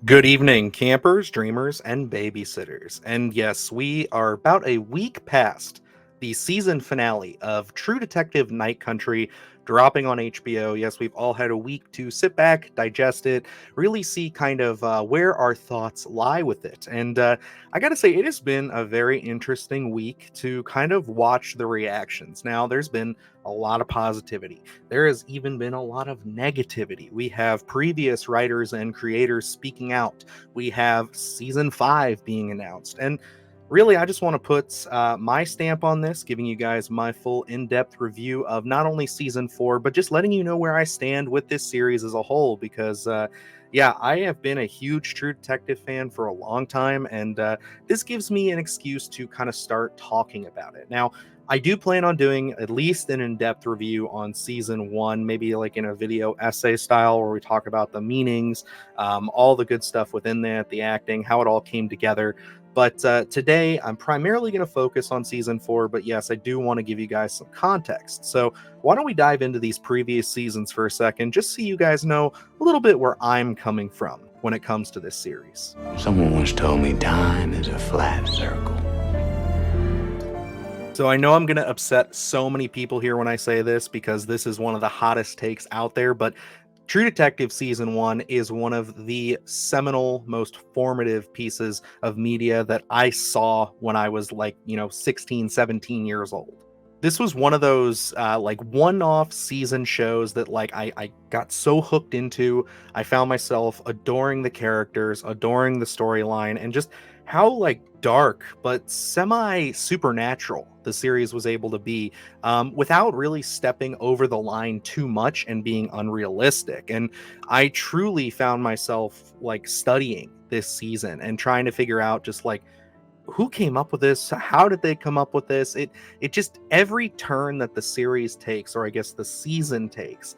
Good evening, campers, dreamers, and babysitters. And yes, we are about a week past the season finale of True Detective Night Country dropping on HBO. Yes, we've all had a week to sit back, digest it, really see kind of where our thoughts lie with it. And I got to say, it has been a very interesting week to kind of watch the reactions. Now, there's been a lot of positivity. There has even been a lot of negativity. We have previous writers and creators speaking out. We have season 5 being announced. And really, I just want to put my stamp on this, giving you guys my full in depth review of not only season 4, but just letting you know where I stand with this series as a whole. Because, yeah, I have been a huge True Detective fan for a long time, and this gives me an excuse to kind of start talking about it. Now, I do plan on doing at least an in-depth review on season 1, maybe like in a video essay style where we talk about the meanings, all the good stuff within that, the acting, how it all came together. But today, I'm primarily going to focus on season 4. But yes, I do want to give you guys some context. So why don't we dive into these previous seasons for a second, just so you guys know a little bit where I'm coming from when it comes to this series. Someone once told me time is a flat circle. So I know I'm going to upset so many people here when I say this because this is one of the hottest takes out there, but True Detective Season 1 is one of the seminal, most formative pieces of media that I saw when I was like, 16, 17 years old. This was one of those like one-off season shows that like I got so hooked into. I found myself adoring the characters, adoring the storyline, and just how like dark but semi supernatural the series was able to be, without really stepping over the line too much and being unrealistic. And I truly found myself like studying this season and trying to figure out just like who came up with this, how did they come up with this. It just, every turn that the series takes, or I guess the season takes,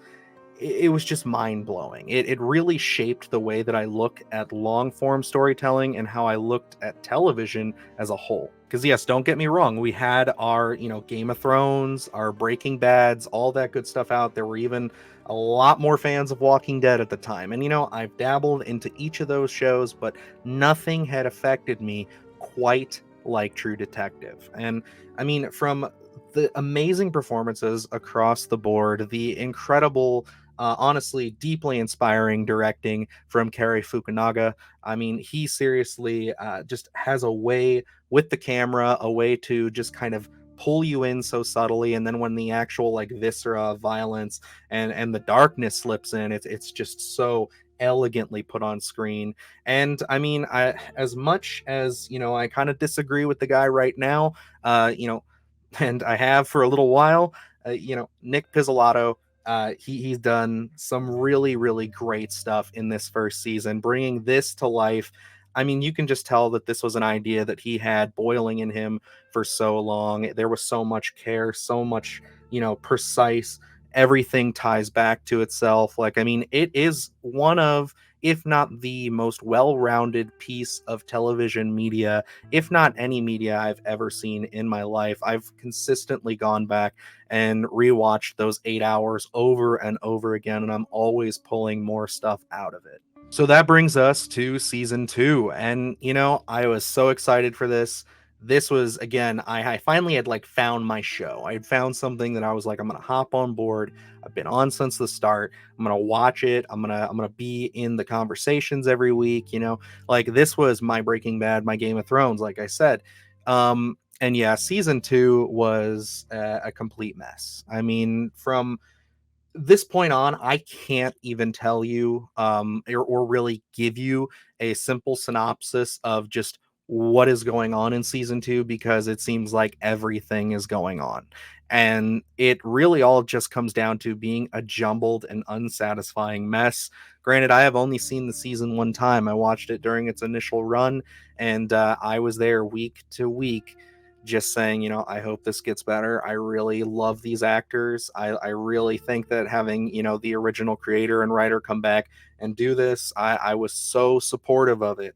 it was just mind-blowing. It really shaped the way that I look at long-form storytelling and how I looked at television as a whole. Because yes, don't get me wrong, we had our Game of Thrones, our Breaking Bads, all that good stuff out there. Were even a lot more fans of Walking Dead at the time, and I've dabbled into each of those shows, but nothing had affected me quite like True Detective. And I mean, from the amazing performances across the board, the incredible, honestly, deeply inspiring directing from Cary Fukunaga. I mean, he seriously just has a way with the camera, a way to just kind of pull you in so subtly, and then when the actual like viscera of violence and the darkness slips in, it's just so elegantly put on screen. And I mean, I, as much as I kind of disagree with the guy right now, and I have for a little while. Nick Pizzolatto, he's done some really, really great stuff in this first season, bringing this to life. I mean, you can just tell that this was an idea that he had boiling in him for so long. There was so much care, so much, precise. Everything ties back to itself. Like, I mean, it is one of, if not the most well-rounded piece of television media, if not any media I've ever seen in my life. I've consistently gone back and rewatched those 8 hours over and over again, and I'm always pulling more stuff out of it. So that brings us to season 2. And, I was so excited for this. This was, again, I finally had like found my show. I had found something that I was like, I'm going to hop on board. I've been on since the start. I'm going to watch it. I'm going to be in the conversations every week, like this was my Breaking Bad, my Game of Thrones, like I said. And yeah, season 2 was a complete mess. I mean, from this point on, I can't even tell you, or really give you a simple synopsis of just what is going on in season 2, because it seems like everything is going on. And it really all just comes down to being a jumbled and unsatisfying mess. Granted, I have only seen the season one time. I watched it during its initial run, and I was there week to week just saying, I hope this gets better. I really love these actors. I really think that having, the original creator and writer come back and do this, I was so supportive of it.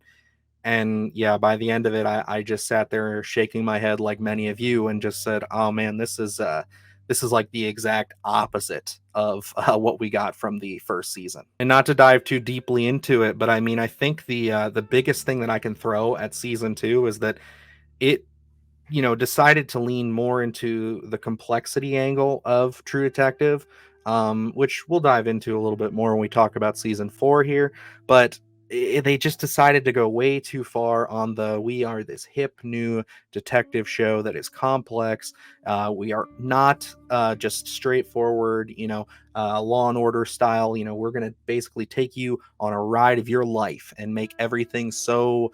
And yeah, by the end of it, I just sat there shaking my head like many of you and just said, oh man, this is like the exact opposite of what we got from the first season. And not to dive too deeply into it, but I mean, I think the biggest thing that I can throw at season 2 is that it decided to lean more into the complexity angle of True Detective, which we'll dive into a little bit more when we talk about season 4 here. But they just decided to go way too far on the we are this hip new detective show that is complex. We are not just straightforward, Law and Order style. We're going to basically take you on a ride of your life and make everything so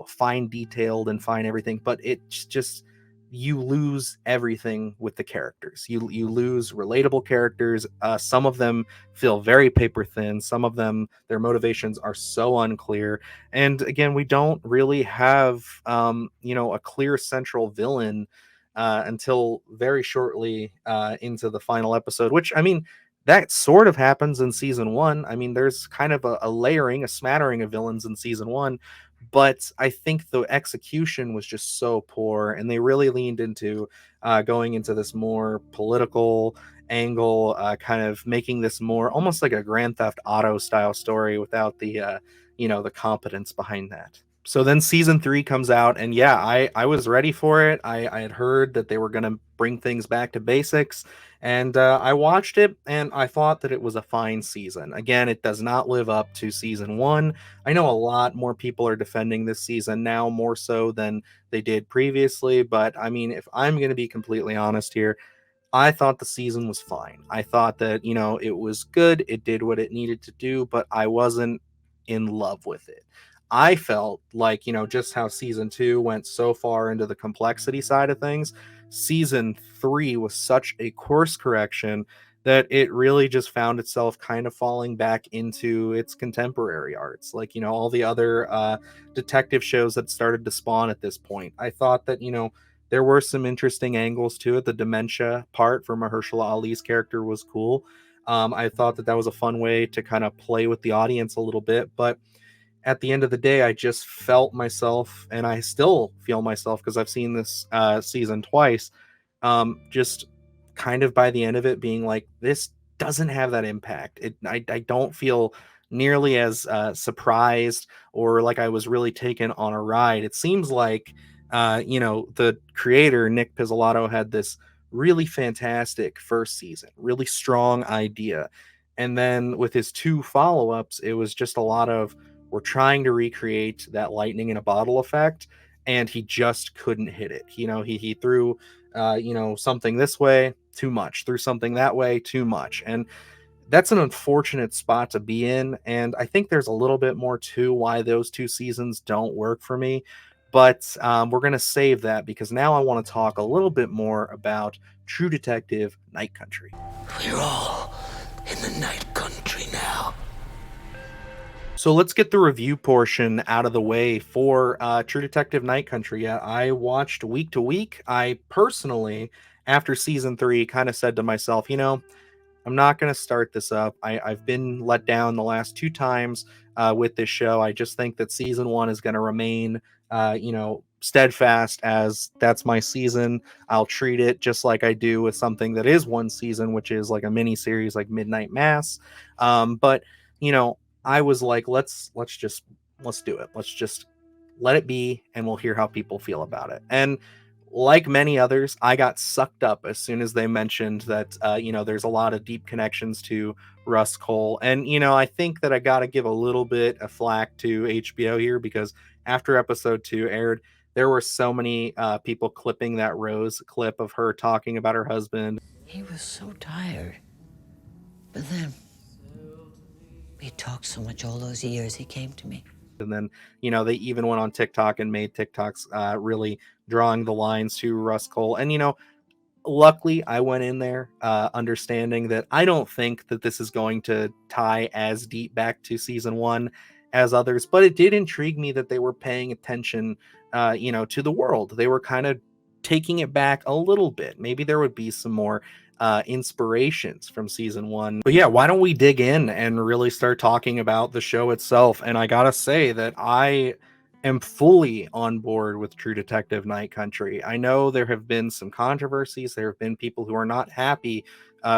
fine detailed and fine everything, but it's just you lose everything with the characters. You lose relatable characters. Some of them feel very paper thin. Some of them, their motivations are so unclear. And again, we don't really have a clear central villain until very shortly into the final episode, which I mean that sort of happens in season 1. I mean, there's kind of a layering, a smattering of villains in season 1, but I think the execution was just so poor, and they really leaned into going into this more political angle, kind of making this more almost like a Grand Theft Auto style story without the competence behind that. So then season 3 comes out, and yeah, I was ready for it. I had heard that they were going to bring things back to basics, and I watched it, and I thought that it was a fine season. Again, it does not live up to season 1. I know a lot more people are defending this season now, more so than they did previously, but I mean, if I'm going to be completely honest here, I thought the season was fine. I thought that, it was good. It did what it needed to do, but I wasn't in love with it. I felt like, just how season 2 went so far into the complexity side of things, season 3 was such a course correction that it really just found itself kind of falling back into its contemporary arts. Like, all the other detective shows that started to spawn at this point. I thought that, there were some interesting angles to it. The dementia part for Mahershala Ali's character was cool. I thought that was a fun way to kind of play with the audience a little bit, but at the end of the day, I just felt myself, and I still feel myself because I've seen this season twice, just kind of by the end of it being like, this doesn't have that impact. I don't feel nearly as surprised or like I was really taken on a ride. It seems like, the creator, Nick Pizzolatto, had this really fantastic first season, really strong idea. And then with his 2 follow-ups, it was just a lot of, we're trying to recreate that lightning in a bottle effect, and he just couldn't hit it. He threw something this way, too much, threw something that way, too much. And that's an unfortunate spot to be in, and I think there's a little bit more to why those 2 seasons don't work for me. But we're going to save that because now I want to talk a little bit more about True Detective Night Country. We're all in the night country now. So let's get the review portion out of the way for True Detective Night Country. Yeah, I watched week to week. I personally, after season 3, kind of said to myself, I'm not going to start this up. I've been let down the last 2 times with this show. I just think that season 1 is going to remain, steadfast as that's my season. I'll treat it just like I do with something that is one season, which is like a mini series like Midnight Mass. But I was like, let's do it. Let's just let it be, and we'll hear how people feel about it. And like many others, I got sucked up as soon as they mentioned that, there's a lot of deep connections to Russ Cole. And, I think that I got to give a little bit of flack to HBO here because after episode 2 aired, there were so many people clipping that Rose clip of her talking about her husband. He was so tired. But then, we talked so much all those years, he came to me. And then, they even went on TikTok and made TikToks really drawing the lines to Russ Cole. And, luckily I went in there understanding that I don't think that this is going to tie as deep back to season 1 as others, but it did intrigue me that they were paying attention, to the world. They were kind of taking it back a little bit. Maybe there would be some more inspirations from season 1. But yeah, why don't we dig in and really start talking about the show itself? And I gotta say that I am fully on board with True Detective Night Country. I know there have been some controversies. There have been people who are not happy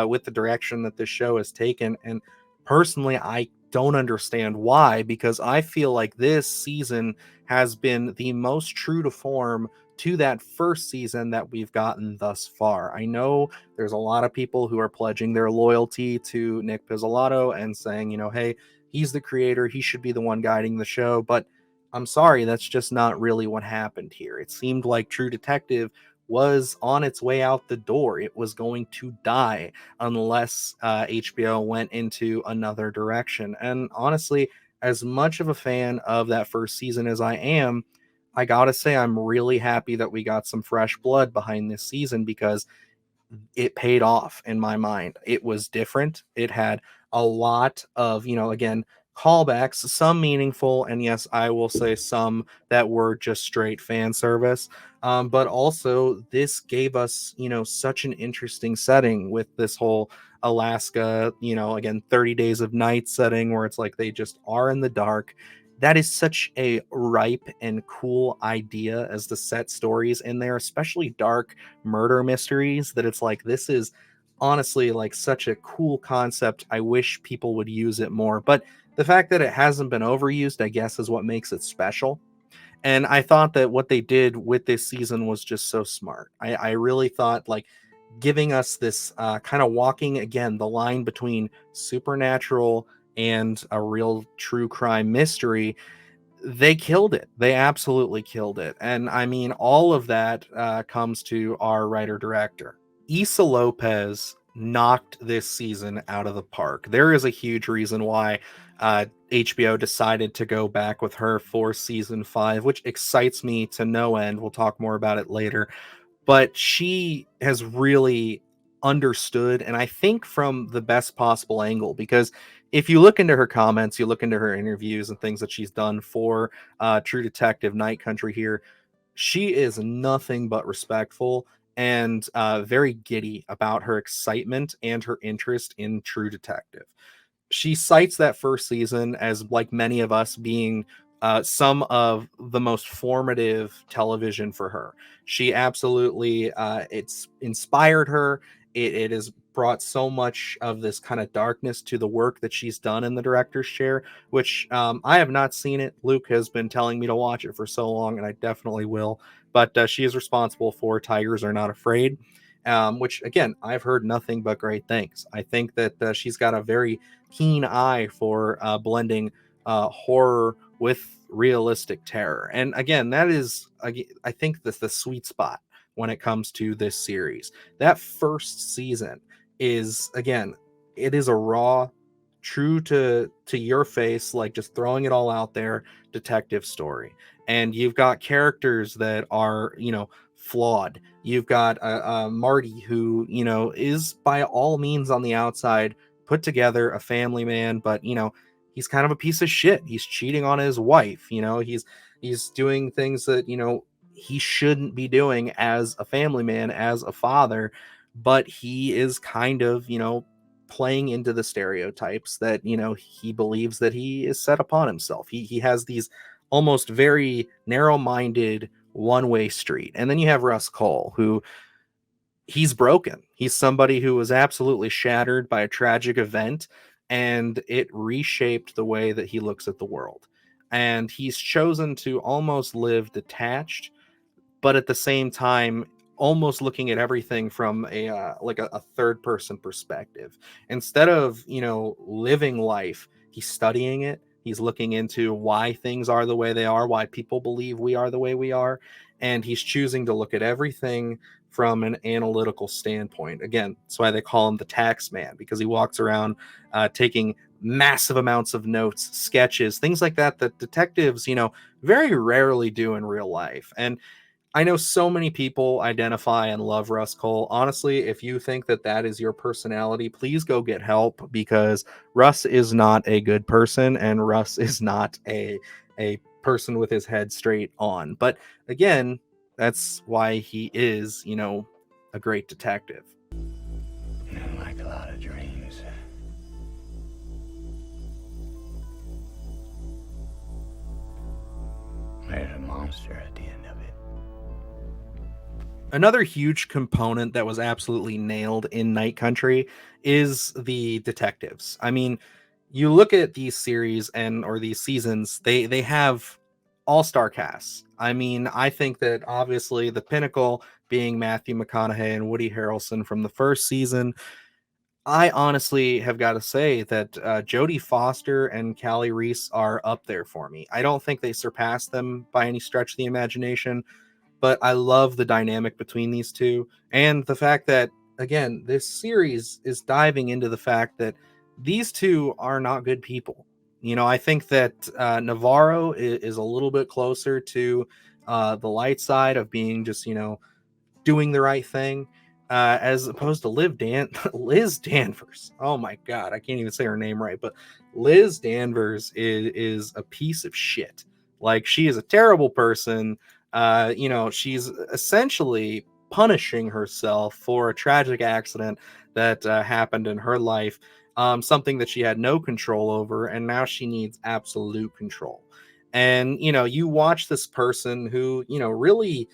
with the direction that this show has taken. And personally, I don't understand why, because I feel like this season has been the most true to form to that first season that we've gotten thus far. I know there's a lot of people who are pledging their loyalty to Nick Pizzolatto and saying, hey, he's the creator, he should be the one guiding the show. But I'm sorry, that's just not really what happened here. It seemed like True Detective was on its way out the door. It was going to die unless HBO went into another direction. And honestly, as much of a fan of that first season as I am, I gotta say I'm really happy that we got some fresh blood behind this season, because it paid off in my mind. It was different. It had a lot of, again, callbacks, some meaningful, and yes, I will say some that were just straight fan service. But also, this gave us, such an interesting setting with this whole Alaska, again, 30 Days of Night setting where it's like they just are in the dark. That is such a ripe and cool idea as to set stories in there, especially dark murder mysteries, that it's like, this is honestly like such a cool concept. I wish people would use it more, but the fact that it hasn't been overused, I guess, is what makes it special. And I thought that what they did with this season was just so smart. I really thought, like, giving us this kind of walking again the line between supernatural and a real true crime mystery, they killed it. They absolutely killed it. And I mean, all of that comes to our writer director. Issa Lopez knocked this season out of the park. There is a huge reason why HBO decided to go back with her for season 5, which excites me to no end. We'll talk more about it later. But she has really understood, and I think from the best possible angle, because if you look into her comments, you look into her interviews and things that she's done for True Detective Night Country here, she is nothing but respectful and very giddy about her excitement and her interest in True Detective. She cites that first season as, like many of us, being some of the most formative television for her. She absolutely, it's inspired her. It has brought so much of this kind of darkness to the work that she's done in the director's chair, which I have not seen it. Luke has been telling me to watch it for so long, and I definitely will. But she is responsible for Tigers Are Not Afraid, which, again, I've heard nothing but great things. I think that she's got a very keen eye for blending horror with realistic terror. And again, that is, I think, that's the sweet spot when it comes to this series. That first season is, again, it is a raw, true to your face, like just throwing it all out there, detective story. And you've got characters that are, flawed. You've got Marty, who, is by all means on the outside put together, a family man, but he's kind of a piece of shit. He's cheating on his wife. He's doing things that he shouldn't be doing as a family man, as a father. But he is kind of playing into the stereotypes that he believes that he is set upon himself. He has these almost very narrow-minded one-way street. And then you have Russ Cole, who, he's broken. He's somebody who was absolutely shattered by a tragic event, and it reshaped the way that he looks at the world. And he's chosen to almost live detached, but at the same time almost looking at everything from a third person perspective. Instead of living life, he's studying it. He's looking into why things are the way they are, why people believe we are the way we are, and he's choosing to look at everything from an analytical standpoint. Again, that's why they call him the tax man, because he walks around taking massive amounts of notes, sketches, things like that detectives very rarely do in real life. And I know so many people identify and love Russ Cole. Honestly, if you think that that is your personality, please go get help, because Russ is not a good person, and Russ is not a person with his head straight on. But again, that's why he is, a great detective. Like a lot of dreams. They monster at the end of it. Another huge component that was absolutely nailed in Night Country is the detectives. I mean, you look at these series or these seasons, they have all-star casts. I mean, I think that obviously the pinnacle being Matthew McConaughey and Woody Harrelson from the first season. I honestly have got to say that Jodie Foster and Callie Reis are up there for me. I don't think they surpass them by any stretch of the imagination, but I love the dynamic between these two and the fact that, again, this series is diving into the fact that these two are not good people. I think that Navarro is a little bit closer to the light side of being just, doing the right thing, as opposed to Liz Danvers. Oh my God, I can't even say her name right, but Liz Danvers is a piece of shit. Like, she is a terrible person. She's essentially punishing herself for a tragic accident that happened in her life, something that she had no control over, and now she needs absolute control. And you watch this person who really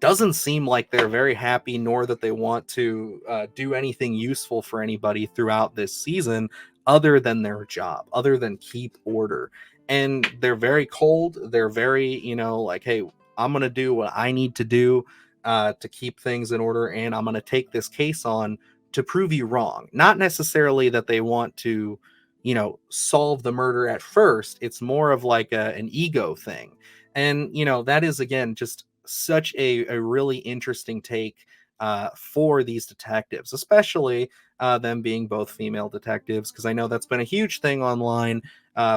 doesn't seem like they're very happy, nor that they want to do anything useful for anybody throughout this season other than their job, other than keep order. And they're very cold. They're very, like, hey, I'm going to do what I need to do to keep things in order. And I'm going to take this case on to prove you wrong. Not necessarily that they want to, solve the murder at first. It's more of like an ego thing. And, that is, again, just such a really interesting take for these detectives, especially them being both female detectives, because I know that's been a huge thing online.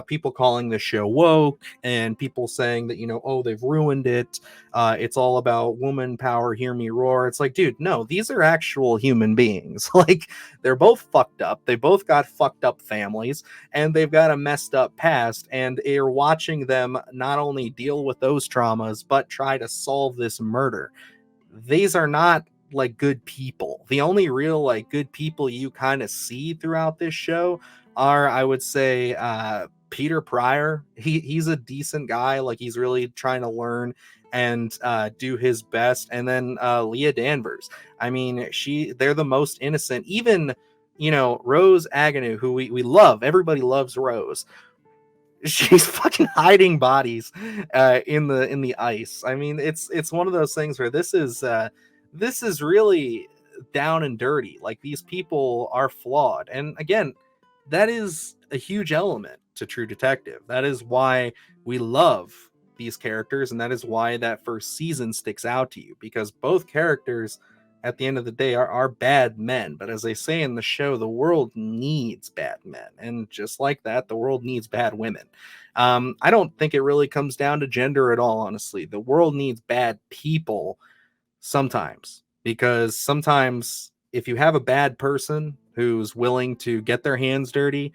People calling the show woke and people saying that, oh, they've ruined it. It's all about woman power, hear me roar. It's like, dude, no, these are actual human beings. Like, they're both fucked up. They both got fucked up families and they've got a messed up past. And you're watching them not only deal with those traumas, but try to solve this murder. These are not like good people. The only real like good people you kind of see throughout this show are, I would say, Peter Pryor. He's a decent guy. Like, he's really trying to learn and do his best. And then Leah Danvers. I mean, they're the most innocent. Even Rose Agnew, who we love. Everybody loves Rose. She's fucking hiding bodies in the ice. I mean, it's one of those things where this is really down and dirty. Like, these people are flawed, and again, that is a huge element to True Detective. That is why we love these characters, and that is why that first season sticks out to you, because both characters at the end of the day are bad men. But as they say in the show, the world needs bad men, and just like that, the world needs bad women. I don't think it really comes down to gender at all, honestly. The world needs bad people sometimes, because sometimes if you have a bad person who's willing to get their hands dirty,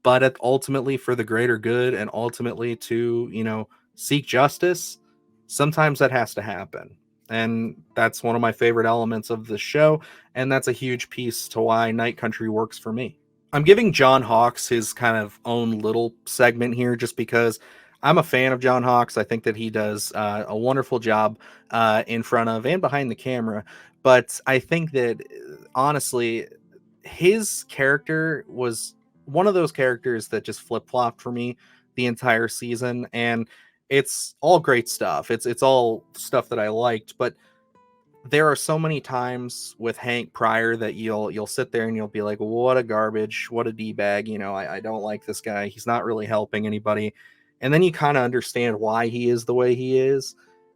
but ultimately for the greater good and ultimately to seek justice, sometimes that has to happen. And that's one of my favorite elements of the show, and that's a huge piece to why Night Country works for me. I'm giving John Hawkes his kind of own little segment here just because I'm a fan of John Hawkes. I think that he does a wonderful job in front of and behind the camera. But I think that, honestly, his character was one of those characters that just flip-flopped for me the entire season. And it's all great stuff. It's all stuff that I liked. But there are so many times with Hank Pryor that you'll sit there and you'll be like, what a garbage, what a D-bag, I don't like this guy. He's not really helping anybody. And then you kind of understand why he is the way he is.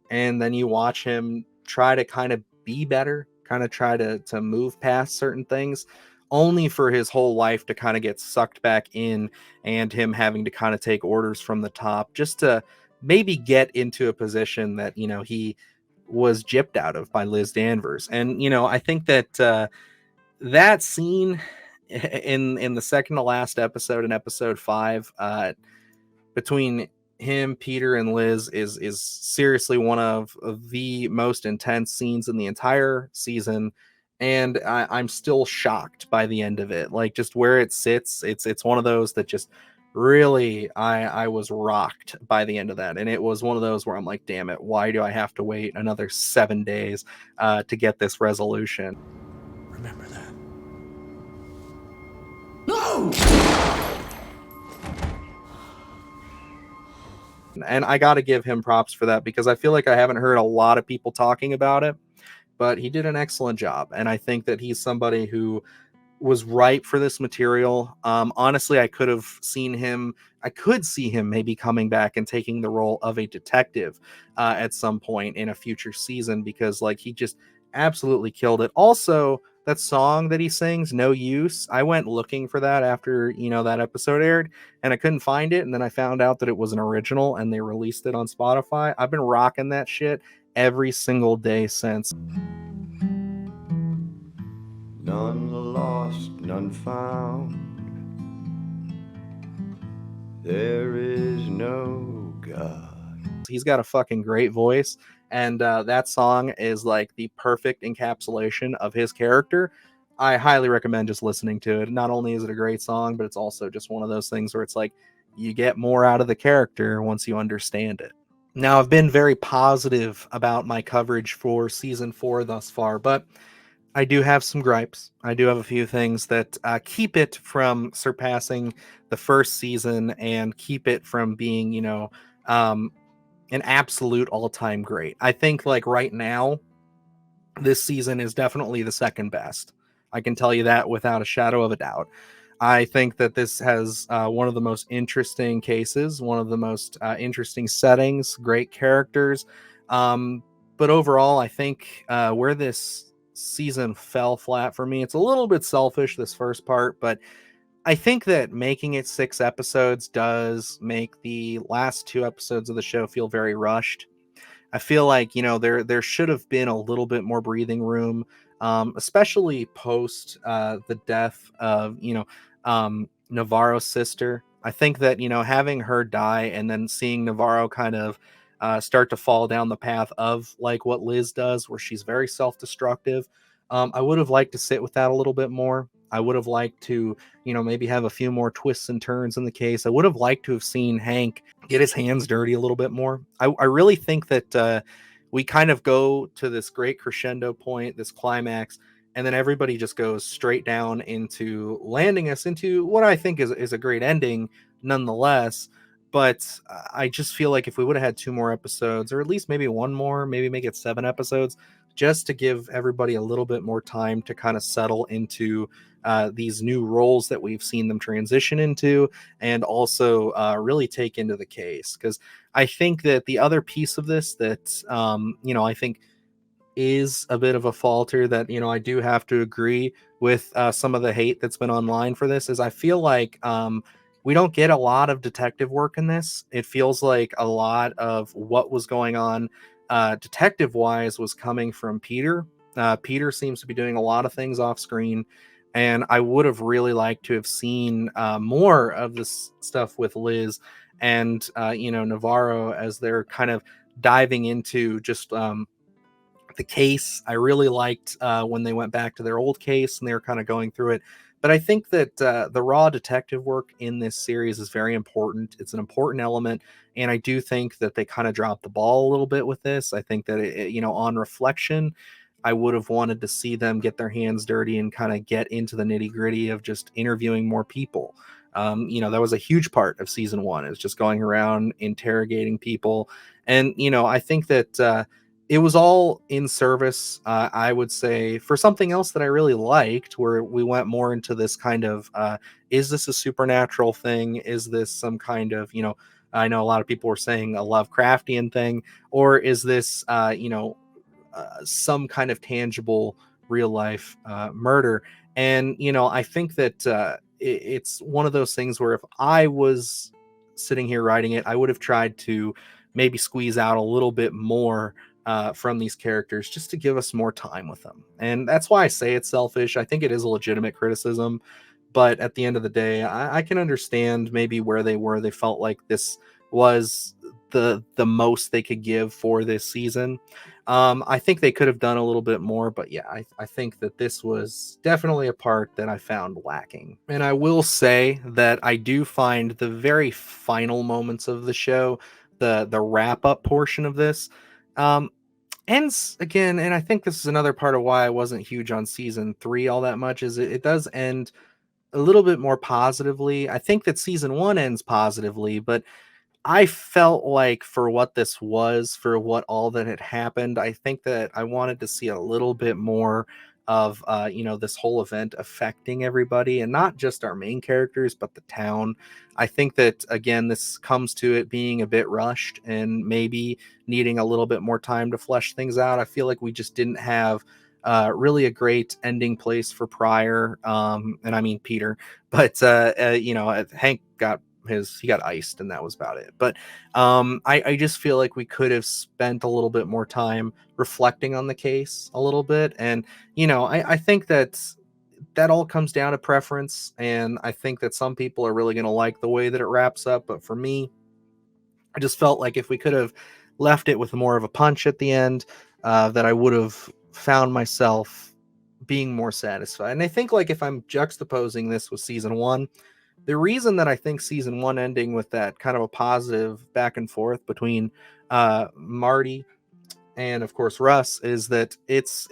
And then you watch him try to kind of be better, kind of try to move past certain things, only for his whole life to kind of get sucked back in and him having to kind of take orders from the top just to maybe get into a position that, he was gypped out of by Liz Danvers. And I think that that scene in the second to last episode, in episode 5, between him, Peter, and Liz is seriously one of the most intense scenes in the entire season. And I'm still shocked by the end of it. Like, just where it sits, it's one of those that just really, I was rocked by the end of that, and it was one of those where I'm like, damn it, why do I have to wait another 7 days to get this resolution? Remember that. And I got to give him props for that, because I feel like I haven't heard a lot of people talking about it, but he did an excellent job. And I think that he's somebody who was ripe for this material. Honestly, I could see him maybe coming back and taking the role of a detective at some point in a future season, because like he just absolutely killed it. Also, that song that he sings, No Use, I went looking for that after, that episode aired, and I couldn't find it. And then I found out that it was an original and they released it on Spotify. I've been rocking that shit every single day since. None lost, none found. There is no God. He's got a fucking great voice, and that song is like the perfect encapsulation of his character. I highly recommend just listening to it. Not only is it a great song, but it's also just one of those things where it's like you get more out of the character once you understand it. Now, I've been very positive about my coverage for season 4 thus far, but I do have some gripes. I do have a few things that keep it from surpassing the first season and keep it from being, um, an absolute all-time great. I think like right now, this season is definitely the second best. I can tell you that without a shadow of a doubt. I think that this has one of the most interesting cases, one of the most interesting settings, great characters. But overall, I think where this season fell flat for me, it's a little bit selfish, this first part, but I think that making it 6 episodes does make the last 2 episodes of the show feel very rushed. I feel like there should have been a little bit more breathing room, especially post the death of Navarro's sister. I think that having her die and then seeing Navarro kind of start to fall down the path of like what Liz does, where she's very self-destructive. I would have liked to sit with that a little bit more. I would have liked to, maybe have a few more twists and turns in the case. I would have liked to have seen Hank get his hands dirty a little bit more. I really think that we kind of go to this great crescendo point, this climax, and then everybody just goes straight down into landing us into what I think is a great ending nonetheless. But I just feel like if we would have had 2 more episodes, or at least maybe one more, maybe make it 7 episodes, just to give everybody a little bit more time to kind of settle into these new roles that we've seen them transition into, and also really take into the case. Because I think that the other piece of this that, I think is a bit of a falter that, I do have to agree with some of the hate that's been online for this, is I feel like we don't get a lot of detective work in this. It feels like a lot of what was going on detective wise was coming from Peter. Peter seems to be doing a lot of things off screen, and I would have really liked to have seen more of this stuff with Liz and Navarro, as they're kind of diving into just the case. I really liked when they went back to their old case and they were kind of going through it. But I think that the raw detective work in this series is very important. It's an important element, and I do think that they kind of dropped the ball a little bit with this. I think that on reflection, I would have wanted to see them get their hands dirty and kind of get into the nitty gritty of just interviewing more people. That was a huge part of season 1, is just going around interrogating people. And, I think that it was all in service, I would say, for something else that I really liked, where we went more into this kind of, is this a supernatural thing? Is this some kind of, I know a lot of people were saying a Lovecraftian thing, or is this, some kind of tangible real life murder? And I think that it's one of those things where if I was sitting here writing it, I would have tried to maybe squeeze out a little bit more from these characters, just to give us more time with them. And that's why I say it's selfish. I think it is a legitimate criticism, but at the end of the day, I can understand maybe where they were. They felt like this was the most they could give for this season. I think they could have done a little bit more, but yeah, I think that this was definitely a part that I found lacking. And I will say that I do find the very final moments of the show, the wrap up portion of this, um, ends again, and I think this is another part of why I wasn't huge on season 3 all that much, is it does end a little bit more positively. I think that season 1 ends positively, but I felt like for what this was, for what all that had happened, I think that I wanted to see a little bit more of this whole event affecting everybody, and not just our main characters but the town. I think that again this comes to it being a bit rushed and maybe needing a little bit more time to flesh things out. I feel like we just didn't have really a great ending place for Pryor, and I mean Peter, but Hank he got iced and that was about it. But I just feel like we could have spent a little bit more time reflecting on the case a little bit. And I think that all comes down to preference, and I think that some people are really going to like the way that it wraps up, but for me, I just felt like if we could have left it with more of a punch at the end, that I would have found myself being more satisfied. And I think, like, if I'm juxtaposing this with season 1, the reason that I think season 1 ending with that kind of a positive back and forth between Marty and of course Russ is that it's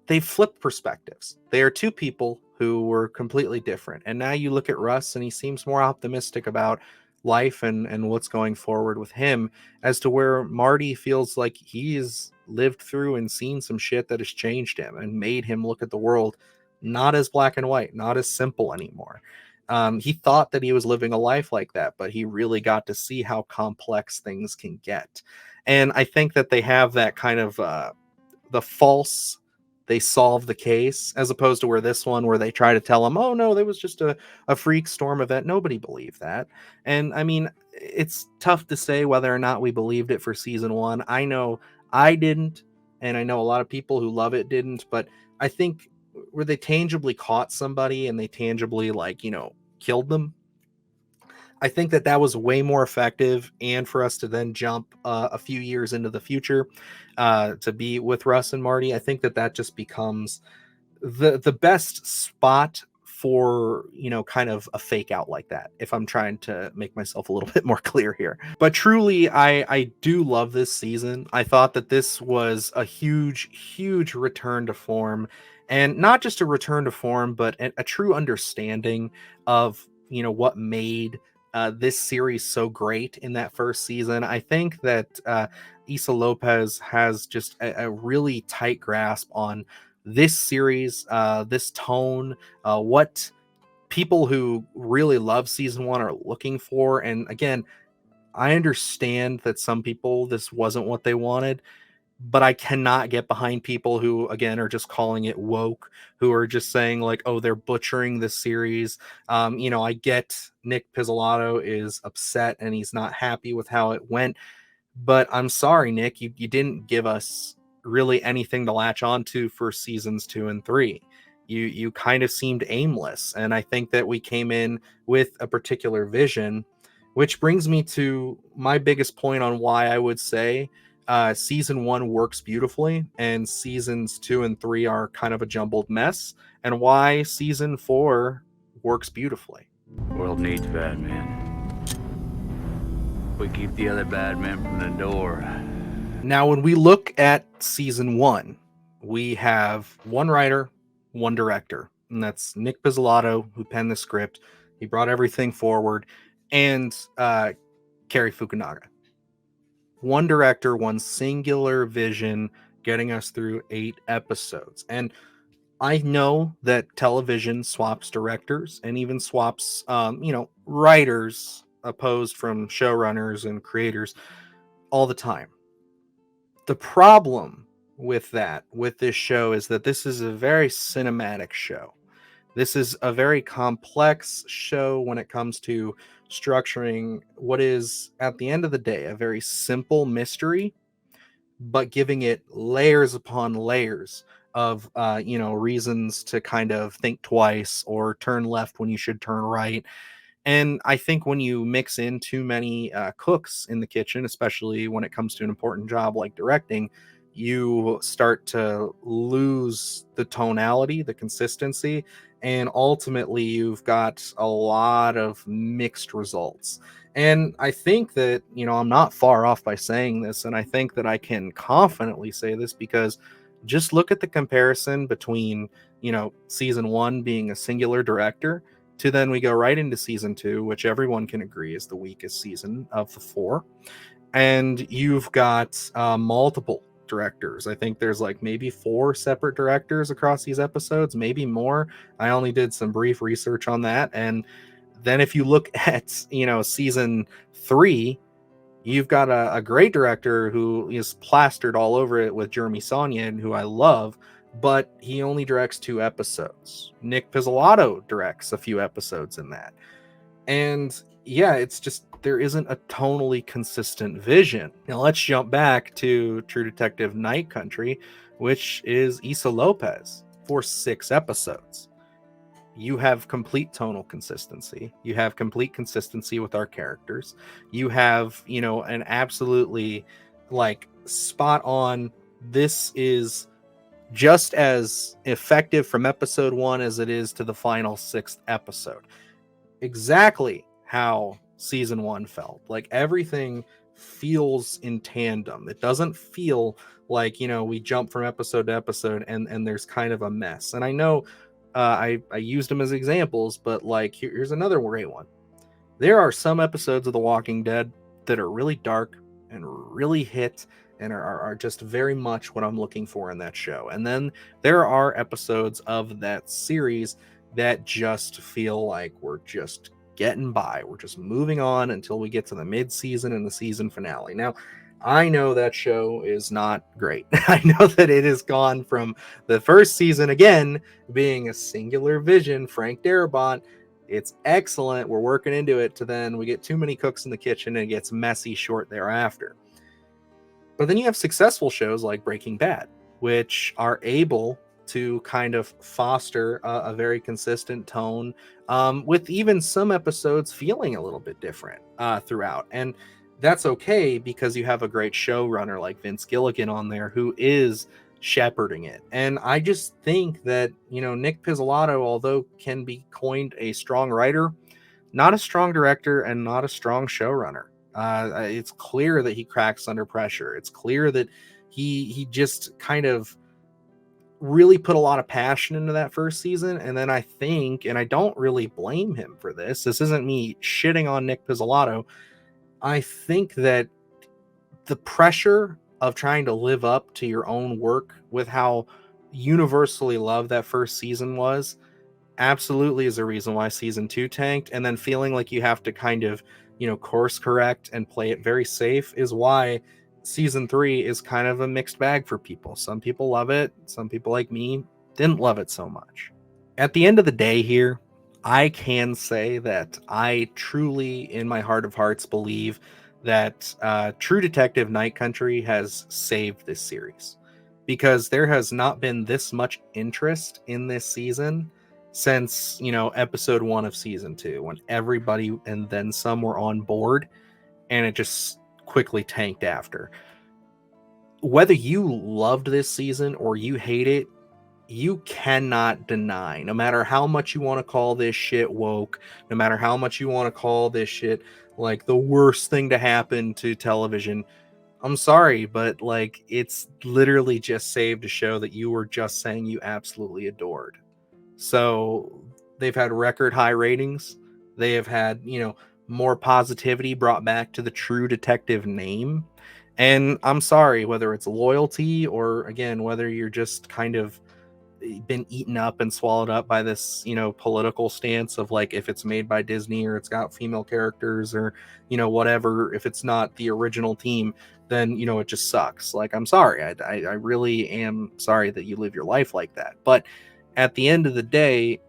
they flip perspectives. They are two people who were completely different. And now you look at Russ and he seems more optimistic about life and what's going forward with him, as to where Marty feels like he's lived through and seen some shit that has changed him and made him look at the world not as black and white, not as simple anymore. He thought that he was living a life like that, but he really got to see how complex things can get. And I think that they have that kind of the false, they solve the case, as opposed to where this one, where they try to tell him, oh no, there was just a freak storm event. Nobody believed that. And I mean, it's tough to say whether or not we believed it for season 1. I know I didn't, and I know a lot of people who love it didn't, but I think where they tangibly caught somebody and they tangibly, like, killed them, I think that was way more effective. And for us to then jump a few years into the future to be with Russ and Marty, I think that just becomes the best spot for kind of a fake out like that, if I'm trying to make myself a little bit more clear here. But truly, I do love this season. I thought that this was a huge return to form, and not just a return to form, but a true understanding of what made this series so great in that first season. I think that Issa Lopez has just a really tight grasp on this series, this tone, what people who really love season 1 are looking for. And again, I understand that some people, this wasn't what they wanted, but I cannot get behind people who, again, are just calling it woke, who are just saying like, oh, they're butchering the series. I get Nick Pizzolatto is upset and he's not happy with how it went, but I'm sorry, Nick, you didn't give us really anything to latch onto for seasons 2 and 3. You kind of seemed aimless, and I think that we came in with a particular vision, which brings me to my biggest point on why I would say season 1 works beautifully and seasons 2 and 3 are kind of a jumbled mess, and why season 4 works beautifully. World needs bad men. We keep the other bad men from the door. Now, when we look at season 1, we have one writer, one director, and that's Nick Pizzolatto, who penned the script. He brought everything forward, and Cary Fukunaga. One director, one singular vision, getting us through 8 episodes. And I know that television swaps directors and even swaps, writers opposed from showrunners and creators all the time. The problem with this show, is that this is a very cinematic show. This is a very complex show when it comes to structuring what is, at the end of the day, a very simple mystery, but giving it layers upon layers of reasons to kind of think twice or turn left when you should turn right. And I think when you mix in too many cooks in the kitchen, especially when it comes to an important job like directing, you start to lose the tonality, the consistency, and ultimately you've got a lot of mixed results. And I think that, I'm not far off by saying this, and I think that I can confidently say this because just look at the comparison between, season 1 being a singular director to then we go right into season 2, which everyone can agree is the weakest season of the 4. And you've got multiple directors. I think there's like maybe 4 separate directors across these episodes, maybe more. I only did some brief research on that. And then if you look at, season 3, you've got a great director who is plastered all over it with Jeremy Saulnier, who I love, but he only directs 2 episodes. Nick Pizzolatto directs a few episodes in that. And yeah, it's just there isn't a tonally consistent vision. Now let's jump back to True Detective Night Country, which is Issa Lopez for 6 episodes. You have complete tonal consistency. You have complete consistency with our characters. You have, an absolutely like spot on. This is just as effective from episode 1 as it is to the final 6th episode. Exactly how season 1 felt. Like everything feels in tandem. It doesn't feel like, we jump from episode to episode and there's kind of a mess. And I know I used them as examples, but like here's another great one. There are some episodes of The Walking Dead that are really dark and really hit and are just very much what I'm looking for in that show. And then there are episodes of that series that just feel like we're just getting by. We're just moving on until we get to the mid-season and the season finale. Now, I know that show is not great. I know that it has gone from the first season, again, being a singular vision, Frank Darabont. It's excellent. We're working into it, to then we get too many cooks in the kitchen and it gets messy short thereafter. But then you have successful shows like Breaking Bad, which are able to kind of foster a very consistent tone, with even some episodes feeling a little bit different throughout. And that's okay because you have a great showrunner like Vince Gilligan on there who is shepherding it. And I just think that, Nick Pizzolatto, although can be coined a strong writer, not a strong director and not a strong showrunner. It's clear that he cracks under pressure. It's clear that he just kind of really put a lot of passion into that first season. And then I think, and I don't really blame him for this isn't me shitting on Nick Pizzolatto. I think that the pressure of trying to live up to your own work with how universally loved that first season was absolutely is a reason why season 2 tanked. And then feeling like you have to kind of, course correct and play it very safe is why season 3 is kind of a mixed bag for people. Some people love it. Some people like me didn't love it so much. At the end of the day here, I can say that I truly, in my heart of hearts, believe that True Detective Night Country has saved this series, because there has not been this much interest in this season since, episode 1 of season 2, when everybody and then some were on board, and it just quickly tanked after. Whether you loved this season or you hate it, you cannot deny, no matter how much you want to call this shit woke, no matter how much you want to call this shit like the worst thing to happen to television, I'm sorry, but like it's literally just saved a show that you were just saying you absolutely adored. So they've had record high ratings. They have had, more positivity brought back to the True Detective name. And I'm sorry, whether it's loyalty or, again, whether you're just kind of been eaten up and swallowed up by this, political stance of like, if it's made by Disney or it's got female characters or, whatever, if it's not the original team, then, it just sucks. Like, I'm sorry. I really am sorry that you live your life like that. But at the end of the day,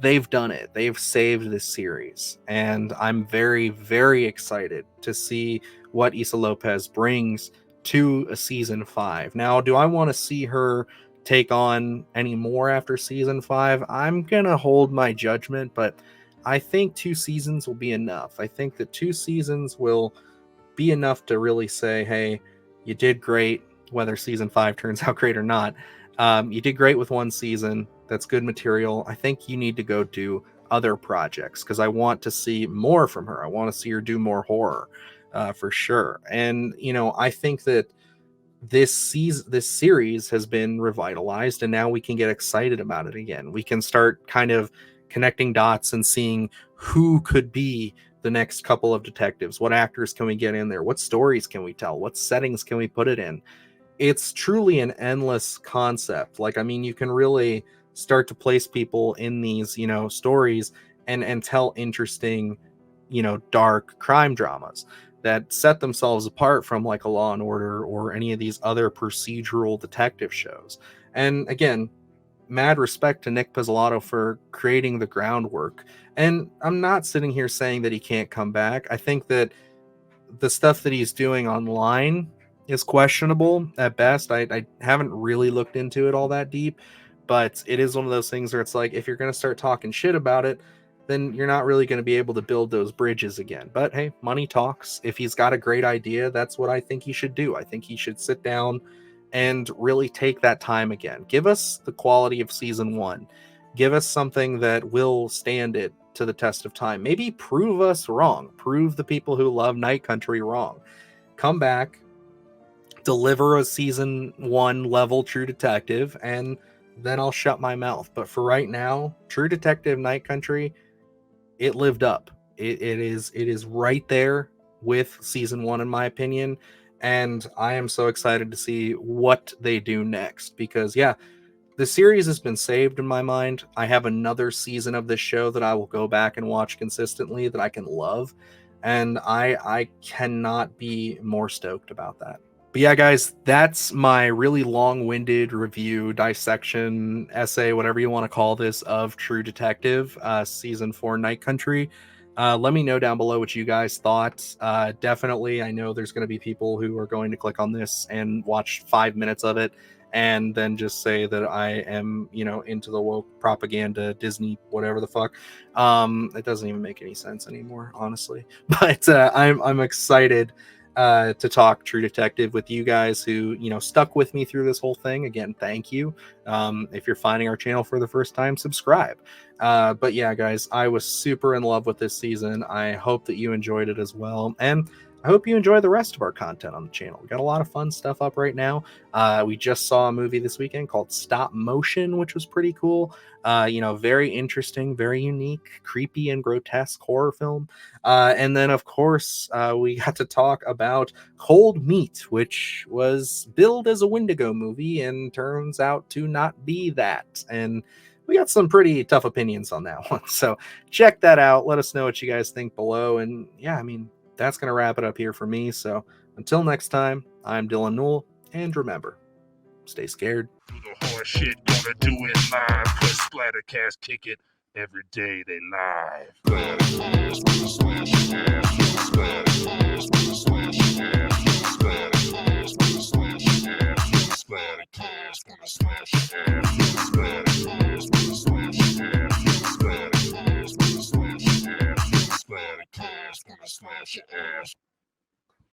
they've done it. They've saved this series. And I'm very, very excited to see what Issa Lopez brings to a season 5. Now, do I want to see her take on any more after season 5? I'm going to hold my judgment, but I think 2 seasons will be enough. I think that 2 seasons will be enough to really say, hey, you did great. whether season 5 turns out great or not. You did great with one season. That's good material. I think you need to go do other projects because I want to see more from her. I want to see her do more horror, for sure. And I think that this series has been revitalized, and now we can get excited about it again. We can start kind of connecting dots and seeing who could be the next couple of detectives. What actors can we get in there? What stories can we tell? What settings can we put it in? It's truly an endless concept. Like, I mean, you can really start to place people in these, stories and tell interesting, dark crime dramas that set themselves apart from like a Law and Order or any of these other procedural detective shows. And again, mad respect to Nick Pizzolatto for creating the groundwork. And I'm not sitting here saying that he can't come back. I think that the stuff that he's doing online is questionable at best. I haven't really looked into it all that deep, but it is one of those things where it's like, if you're going to start talking shit about it, then you're not really going to be able to build those bridges again. But hey, money talks. If he's got a great idea, that's what I think he should do. I think he should sit down and really take that time again. Give us the quality of season 1. Give us something that will stand it to the test of time. Maybe prove us wrong. Prove the people who love Night Country wrong. Come back, deliver a season 1 level True Detective, and then I'll shut my mouth. But for right now, True Detective Night Country, it lived up. It is right there with season 1 in my opinion, and I am so excited to see what they do next, because the series has been saved in my mind. I have another season of this show that I will go back and watch consistently that I can love, and I cannot be more stoked about that. But yeah, guys, that's my really long-winded review, dissection, essay, whatever you want to call this, of True Detective, Season 4 Night Country. Let me know down below what you guys thought. Definitely, I know there's going to be people who are going to click on this and watch 5 minutes of it and then just say that I am, into the woke propaganda, Disney, whatever the fuck. It doesn't even make any sense anymore, honestly. But I'm excited to talk True Detective with you guys who, stuck with me through this whole thing. Again, thank you. If you're finding our channel for the first time, subscribe. But yeah, guys, I was super in love with this season. I hope that you enjoyed it as well. And I hope you enjoy the rest of our content on the channel. We got a lot of fun stuff up right now. We just saw a movie this weekend called Stop Motion, which was pretty cool. Very interesting, very unique, creepy and grotesque horror film. And then, of course, we got to talk about Cold Meat, which was billed as a Wendigo movie and turns out to not be that. And we got some pretty tough opinions on that one. So check that out. Let us know what you guys think below. And yeah, I mean, that's going to wrap it up here for me. So until next time, I'm Dylan Newell, and remember, stay scared. Do the hard shit, gonna do it live. Cause Splattercast kick it every day they live. Splattercast, gonna slash your ass. Splattercast, gonna slash your ass. Splattercast, gonna slash your ass. Splattercast, gonna slash your ass. Splattercast, gonna slash your ass. Splattercast, gonna slash your ass. Splattercast, gonna slash your ass.